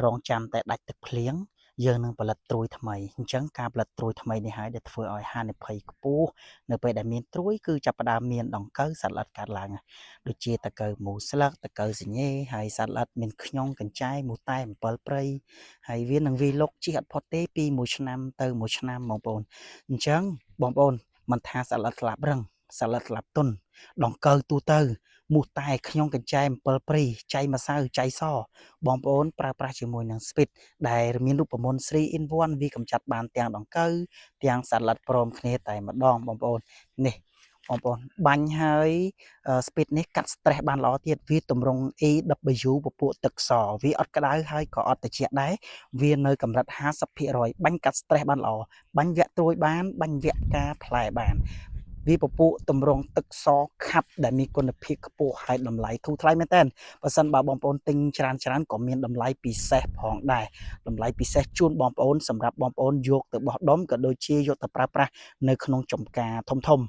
រងចាំតែដាច់ទឹកភ្លៀងយើងនឹងផលិតត្រួយថ្មីអញ្ចឹងការផលិតត្រួយថ្មីនេះហើយដែលធ្វើឲ្យហានិភ័យខ្ពស់នៅពេលដែលមានត្រួយគឺចាប់ផ្ដើមមានដង្កូវសត្វល្អិតកើតឡើងដូចជាតកូវមូស្លឹកតកូវសញ្ញេហើយសត្វល្អិតមានខ្ញងកញ្ចែមូតែអំពិលព្រៃហើយវានឹងវាយលុកជិះអត់ផុតទេពីមួយឆ្នាំទៅមួយឆ្នាំបងប្អូនអញ្ចឹងបងប្អូនមិនថាសត្វល្អិតស្លាប់រឹងសត្វល្អិតស្លាប់ទន់ដង្កូវទូទៅមូតែខ្ញងកញ្ចែមអំពិលព្រៃចៃម្សៅចៃសបងប្អូនប្រើប្រាស់ជាមួយនឹង Speed ដែលមានរូបមន្ត 3 in 1 វាកម្ចាត់បានទាំងដង្កូវទាំងសត្វល្អិតព្រមគ្នាតែម្ដងបងប្អូននេះបងប្អូនបាញ់ហើយ Speed នេះកាត់ stress បានល្អទៀតវាទម្រង់ AW ពពួកទឹកសវាអត់ក្តៅហើយក៏អត់ត្រជាក់ដែរវានៅកម្រិត 50% បាញ់កាត់ stress បានល្អបាញ់វគ្គត្រួយបានបាញ់វគ្គការផ្លែបានវាពពួកតម្រងទឹកសខាប់ដែលមានគុណភាពខ្ពស់ហើយតម្លៃធូរថ្លៃមែនតើបើសិនបើបងប្អូនទិញច្រើនក៏មានតម្លៃពិសេសផងដែរតម្លៃពិសេសជូនបងប្អូនសម្រាប់បងប្អូនយកទៅបោះដុំក៏ដូចជាយកទៅប្រើប្រាស់នៅក្នុងចំការធំ